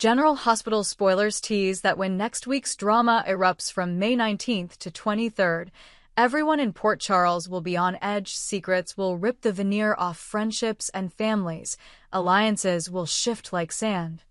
General Hospital spoilers tease that when next week's drama erupts from May 19th to 23rd, everyone in Port Charles will be on edge, secrets will rip the veneer off friendships and families, alliances will shift like sand.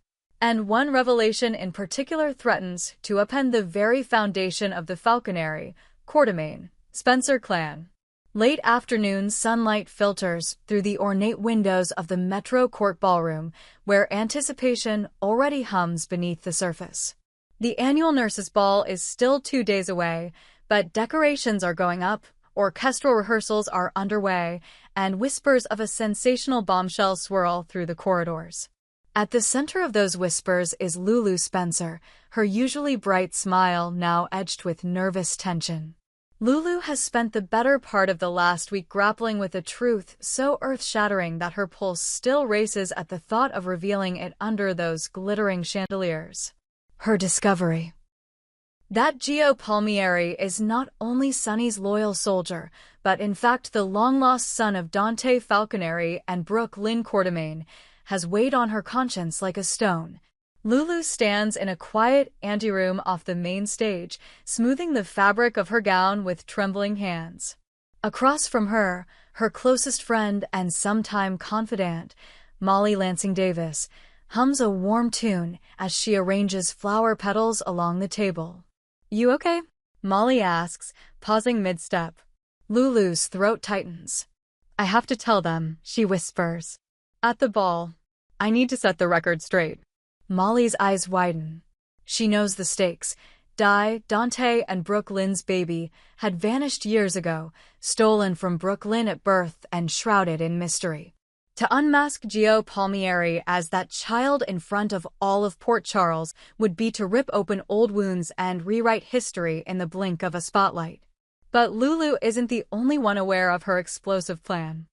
And one revelation in particular threatens to upend the very foundation of the falconry, Quartermain, Spencer clan. Late afternoon sunlight filters through the ornate windows of the Metro Court Ballroom, where anticipation already hums beneath the surface. The annual Nurses' Ball is still 2 days away, but decorations are going up, orchestral rehearsals are underway, and whispers of a sensational bombshell swirl through the corridors. At the center of those whispers is Lulu Spencer, her usually bright smile now edged with nervous tension. Lulu has spent the better part of the last week grappling with a truth so earth-shattering that her pulse still races at the thought of revealing it under those glittering chandeliers. Her discovery. That Gio Palmieri is not only Sonny's loyal soldier, but in fact the long-lost son of Dante Falconeri and Brooke Lynn Quartermain, has weighed on her conscience like a stone. Lulu stands in a quiet anteroom off the main stage, smoothing the fabric of her gown with trembling hands. Across from her, her closest friend and sometime confidant, Molly Lansing Davis, hums a warm tune as she arranges flower petals along the table. "You okay?" Molly asks, pausing mid-step. Lulu's throat tightens. "I have to tell them," she whispers. "At the ball. I need to set the record straight." Molly's eyes widen. She knows the stakes. Dante and Brooke Lynn's baby had vanished years ago, stolen from Brooke Lynn at birth and shrouded in mystery. To unmask Gio Palmieri as that child in front of all of Port Charles would be to rip open old wounds and rewrite history in the blink of a spotlight. But Lulu isn't the only one aware of her explosive plan.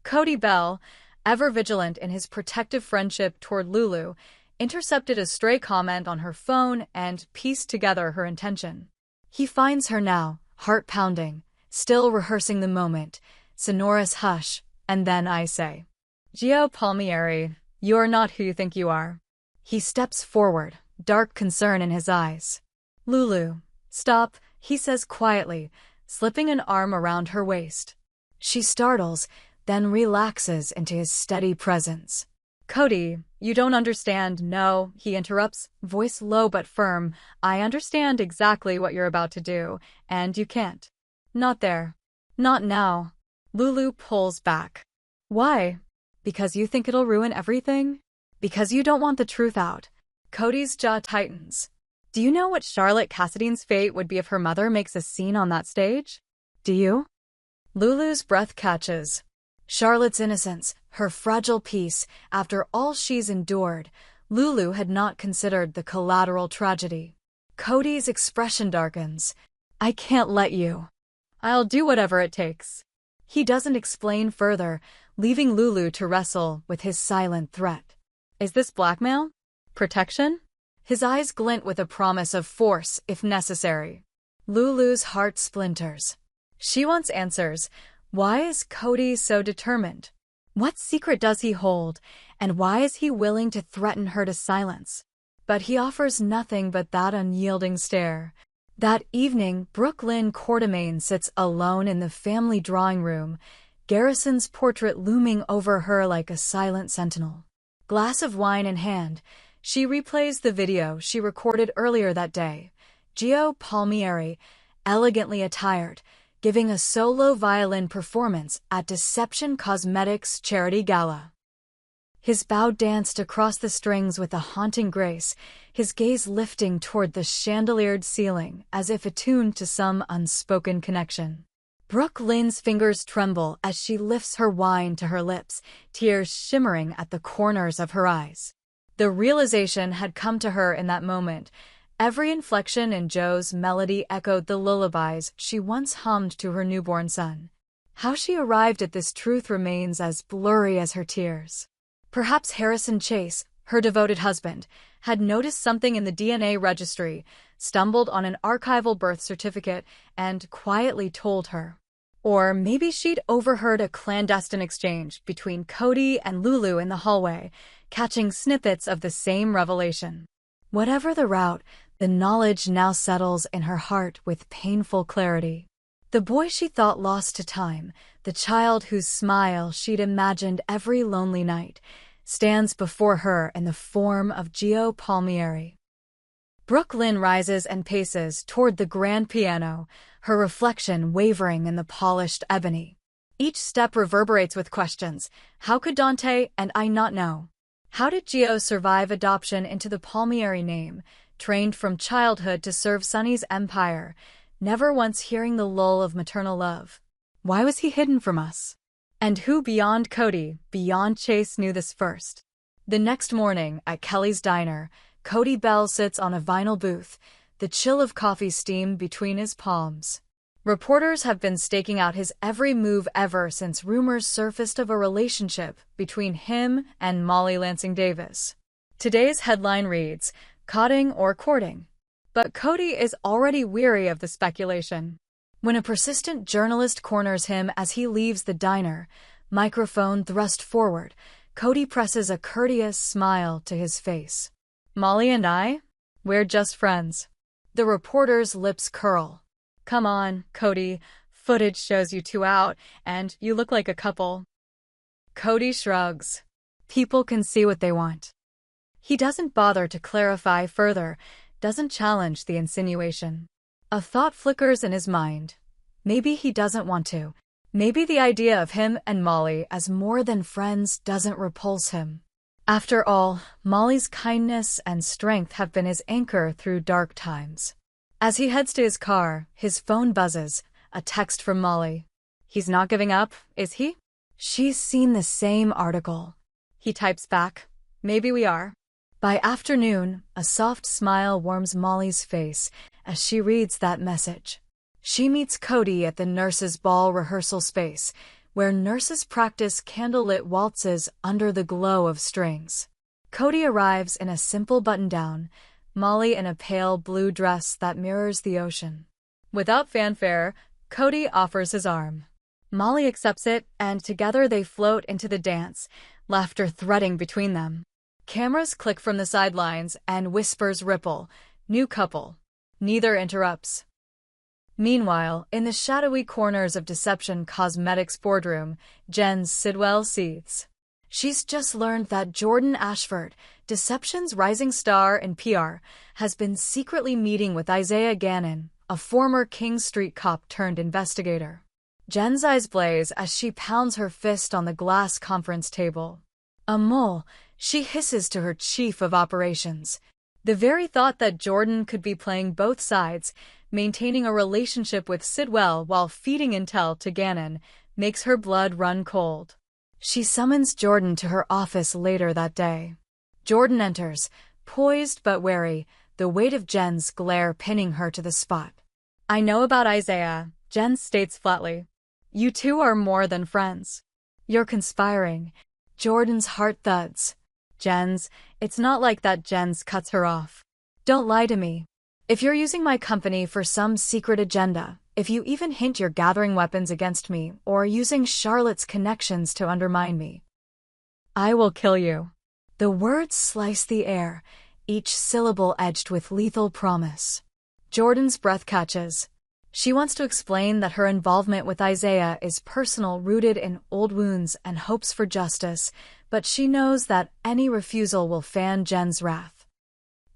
Cody Bell, ever vigilant in his protective friendship toward Lulu, intercepted a stray comment on her phone and pieced together her intention. He finds her now, heart pounding, still rehearsing the moment, sonorous hush, and then I say, "Gio Palmieri, you're not who you think you are." He steps forward, dark concern in his eyes. "Lulu, stop," he says quietly, slipping an arm around her waist. She startles, then relaxes into his steady presence. "Cody, you don't understand." "No," he interrupts, voice low but firm. "I understand exactly what you're about to do, and you can't. Not there. Not now." Lulu pulls back. "Why? Because you think it'll ruin everything? Because you don't want the truth out?" Cody's jaw tightens. "Do you know what Charlotte Cassadine's fate would be if her mother makes a scene on that stage? Do you?" Lulu's breath catches. Charlotte's innocence, her fragile peace, after all she's endured, Lulu had not considered the collateral tragedy. Cody's expression darkens. "I can't let you. I'll do whatever it takes." He doesn't explain further, leaving Lulu to wrestle with his silent threat. Is this blackmail? Protection? His eyes glint with a promise of force if necessary. Lulu's heart splinters. She wants answers. Why is Cody so determined? What secret does he hold, and why is he willing to threaten her to silence? But he offers nothing but that unyielding stare. That evening, Brooke Lynn Quartermain sits alone in the family drawing room, Garrison's portrait looming over her like a silent sentinel. Glass of wine in hand, she replays the video she recorded earlier that day. Gio Palmieri, elegantly attired, giving a solo violin performance at Deception Cosmetics' charity gala. His bow danced across the strings with a haunting grace, his gaze lifting toward the chandeliered ceiling as if attuned to some unspoken connection. Brooke Lynn's fingers tremble as she lifts her wine to her lips, tears shimmering at the corners of her eyes. The realization had come to her in that moment. Every inflection in Joe's melody echoed the lullabies she once hummed to her newborn son. How she arrived at this truth remains as blurry as her tears. Perhaps Harrison Chase, her devoted husband, had noticed something in the DNA registry, stumbled on an archival birth certificate, and quietly told her. Or maybe she'd overheard a clandestine exchange between Cody and Lulu in the hallway, catching snippets of the same revelation. Whatever the route, the knowledge now settles in her heart with painful clarity. The boy she thought lost to time, the child whose smile she'd imagined every lonely night, stands before her in the form of Gio Palmieri. Brooke Lynn rises and paces toward the grand piano, her reflection wavering in the polished ebony. Each step reverberates with questions. How could Dante and I not know? How did Gio survive adoption into the Palmieri name, trained from childhood to serve Sonny's empire, never once hearing the lull of maternal love? Why was he hidden from us? And who beyond Cody, beyond Chase knew this first? The next morning, at Kelly's diner, Cody Bell sits on a vinyl booth, the chill of coffee steam between his palms. Reporters have been staking out his every move ever since rumors surfaced of a relationship between him and Molly Lansing Davis. Today's headline reads, "Caughting or courting?" But Cody is already weary of the speculation. When a persistent journalist corners him as he leaves the diner, microphone thrust forward, Cody presses a courteous smile to his face. "Molly and I? We're just friends." The reporter's lips curl. "Come on, Cody, footage shows you two out, and you look like a couple." Cody shrugs. People can see what they want. He doesn't bother to clarify further, doesn't challenge the insinuation. A thought flickers in his mind. Maybe he doesn't want to. Maybe the idea of him and Molly as more than friends doesn't repulse him. After all, Molly's kindness and strength have been his anchor through dark times. As he heads to his car, his phone buzzes, a text from Molly. "He's not giving up, is he?" She's seen the same article. He types back, "Maybe we are." By afternoon, a soft smile warms Molly's face as she reads that message. She meets Cody at the nurses' ball rehearsal space, where nurses practice candlelit waltzes under the glow of strings. Cody arrives in a simple button-down, Molly in a pale blue dress that mirrors the ocean. Without fanfare, Cody offers his arm. Molly accepts it, and together they float into the dance, laughter threading between them. Cameras click from the sidelines, and whispers ripple. New couple. Neither interrupts. Meanwhile, in the shadowy corners of Deception Cosmetics' boardroom, Jen Sidwell seethes. She's just learned that Jordan Ashford, Deception's rising star in PR, has been secretly meeting with Isaiah Gannon, a former King Street cop turned investigator. Jen's eyes blaze as she pounds her fist on the glass conference table. "A mole," she hisses to her chief of operations. The very thought that Jordan could be playing both sides, maintaining a relationship with Sidwell while feeding intel to Gannon, makes her blood run cold. She summons Jordan to her office later that day. Jordan enters, poised but wary, the weight of Jen's glare pinning her to the spot. "I know about Isaiah," Jen states flatly. "You two are more than friends. You're conspiring." Jordan's heart thuds. It's not like that." Jens cuts her off. "Don't lie to me. If you're using my company for some secret agenda, if you even hint you're gathering weapons against me or using Charlotte's connections to undermine me, I will kill you." The words slice the air, each syllable edged with lethal promise. Jordan's breath catches. She wants to explain that her involvement with Isaiah is personal, rooted in old wounds and hopes for justice, but she knows that any refusal will fan Jen's wrath.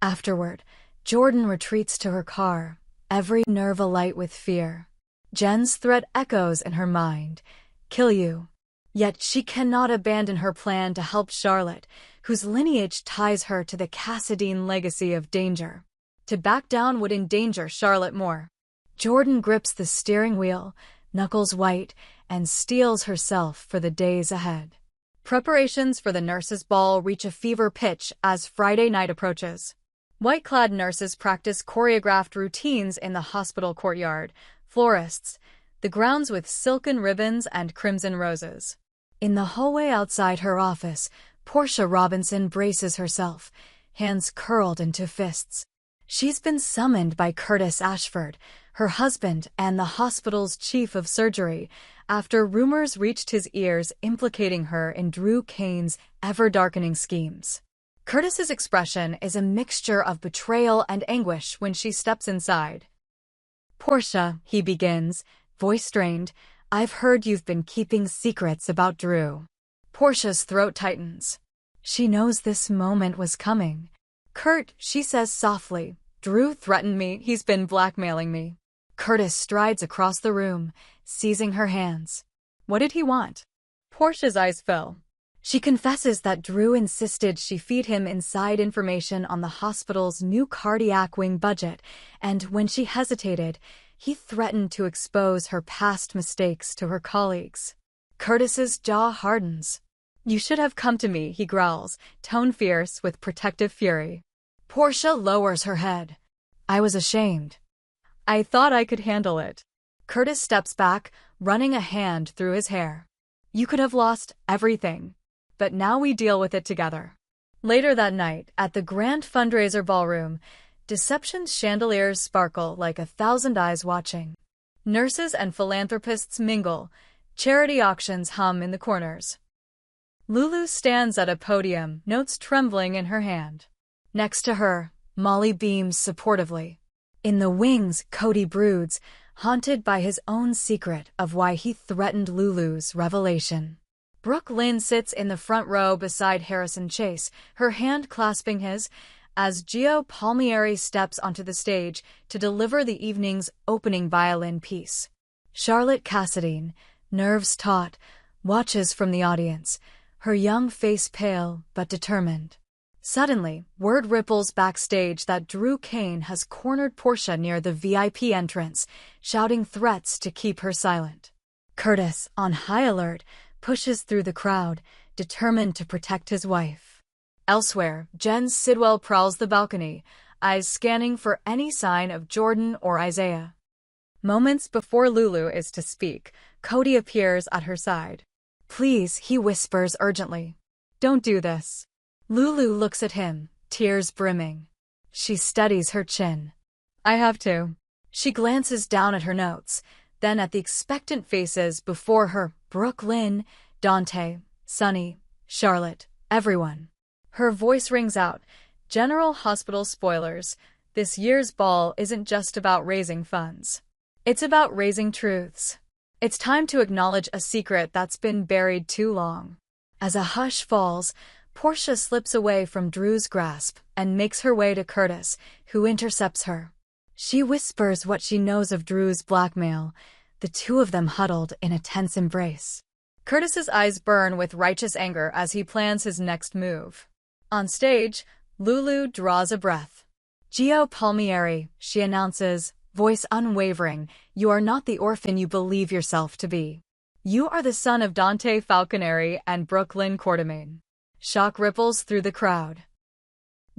Afterward, Jordan retreats to her car, every nerve alight with fear. Jen's threat echoes in her mind. "Kill you." Yet she cannot abandon her plan to help Charlotte, whose lineage ties her to the Cassadine legacy of danger. To back down would endanger Charlotte more. Jordan grips the steering wheel, knuckles white, and steels herself for the days ahead. Preparations for the nurses' ball reach a fever pitch as Friday night approaches. White-clad nurses practice choreographed routines in the hospital courtyard, florists, the grounds with silken ribbons and crimson roses. In the hallway outside her office, Portia Robinson braces herself, hands curled into fists. She's been summoned by Curtis Ashford, her husband and the hospital's chief of surgery, after rumors reached his ears implicating her in Drew Kane's ever-darkening schemes. Curtis's expression is a mixture of betrayal and anguish when she steps inside. "Portia," he begins, voice strained, "I've heard you've been keeping secrets about Drew." Portia's throat tightens. She knows this moment was coming. "Kurt," she says softly, "Drew threatened me. He's been blackmailing me." Curtis strides across the room, seizing her hands. "What did he want?" Portia's eyes fill. She confesses that Drew insisted she feed him inside information on the hospital's new cardiac wing budget, and when she hesitated, he threatened to expose her past mistakes to her colleagues. Curtis's jaw hardens. "You should have come to me," he growls, tone fierce with protective fury. Portia lowers her head. "I was ashamed. I thought I could handle it." Curtis steps back, running a hand through his hair. "You could have lost everything. But now we deal with it together." Later that night, at the grand fundraiser ballroom, Deception's chandeliers sparkle like 1,000 eyes watching. Nurses and philanthropists mingle. Charity auctions hum in the corners. Lulu stands at a podium, notes trembling in her hand. Next to her, Molly beams supportively. In the wings, Cody broods, haunted by his own secret of why he threatened Lulu's revelation. Brooke Lynn sits in the front row beside Harrison Chase, her hand clasping his, as Gio Palmieri steps onto the stage to deliver the evening's opening violin piece. Charlotte Cassadine, nerves taut, watches from the audience, her young face pale but determined. Suddenly, word ripples backstage that Drew Kane has cornered Portia near the VIP entrance, shouting threats to keep her silent. Curtis, on high alert, pushes through the crowd, determined to protect his wife. Elsewhere, Jen Sidwell prowls the balcony, eyes scanning for any sign of Jordan or Isaiah. Moments before Lulu is to speak, Cody appears at her side. "Please," he whispers urgently. "Don't do this." Lulu looks at him, tears brimming. She steadies her chin. "I have to." She glances down at her notes, then at the expectant faces before her: Brooke Lynn, Dante, Sunny, Charlotte, everyone. Her voice rings out, "General Hospital spoilers, this year's ball isn't just about raising funds. It's about raising truths. It's time to acknowledge a secret that's been buried too long." As a hush falls, Portia slips away from Drew's grasp and makes her way to Curtis, who intercepts her. She whispers what she knows of Drew's blackmail, the two of them huddled in a tense embrace. Curtis's eyes burn with righteous anger as he plans his next move. On stage, Lulu draws a breath. "Gio Palmieri," she announces, voice unwavering, "you are not the orphan you believe yourself to be. You are the son of Dante Falconeri and Brooke Lynn Quartermain." Shock ripples through the crowd.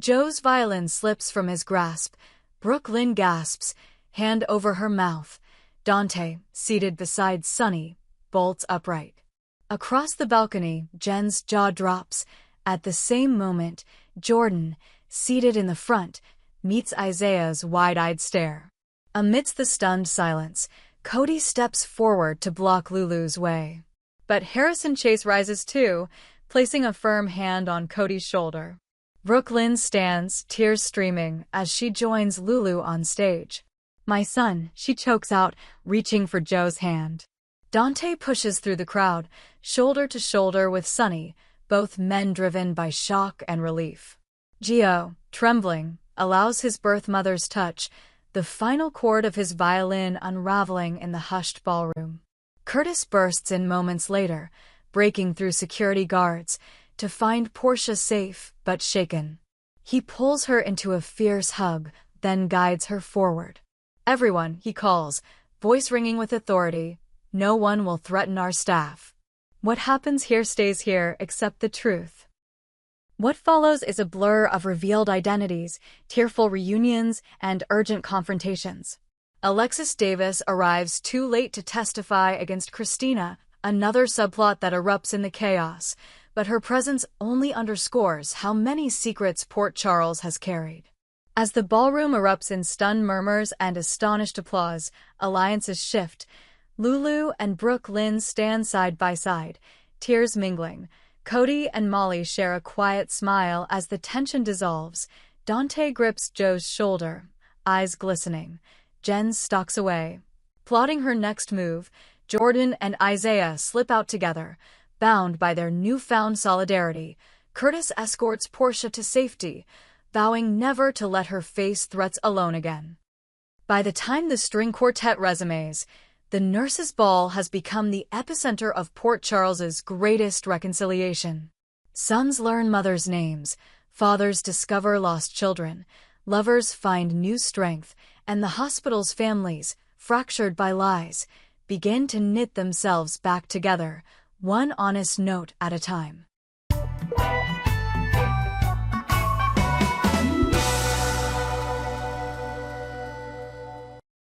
Joe's violin slips from his grasp. Brooke Lynn gasps, hand over her mouth. Dante, seated beside Sunny, bolts upright. Across the balcony, Jen's jaw drops. At the same moment, Jordan, seated in the front, meets Isaiah's wide-eyed stare. Amidst the stunned silence, Cody steps forward to block Lulu's way. But Harrison Chase rises too, placing a firm hand on Cody's shoulder. Brooke Lynn stands, tears streaming, as she joins Lulu on stage. "My son," she chokes out, reaching for Joe's hand. Dante pushes through the crowd, shoulder to shoulder with Sunny, both men driven by shock and relief. Gio, trembling, allows his birth mother's touch, the final chord of his violin unraveling in the hushed ballroom. Curtis bursts in moments later, breaking through security guards, to find Portia safe but shaken. He pulls her into a fierce hug, then guides her forward. "Everyone," he calls, voice ringing with authority, "no one will threaten our staff. What happens here stays here except the truth." What follows is a blur of revealed identities, tearful reunions, and urgent confrontations. Alexis Davis arrives too late to testify against Christina, another subplot that erupts in the chaos, but her presence only underscores how many secrets Port Charles has carried. As the ballroom erupts in stunned murmurs and astonished applause, alliances shift. Lulu and Brooke Lynn stand side by side, tears mingling. Cody and Molly share a quiet smile as the tension dissolves. Dante grips Joe's shoulder, eyes glistening. Jen stalks away. Plotting her next move, Jordan and Isaiah slip out together, bound by their newfound solidarity. Curtis escorts Portia to safety, vowing never to let her face threats alone again. By the time the string quartet resumes, the nurses' ball has become the epicenter of Port Charles's greatest reconciliation. Sons learn mothers' names, fathers discover lost children, lovers find new strength, and the hospital's families, fractured by lies, begin to knit themselves back together, one honest note at a time.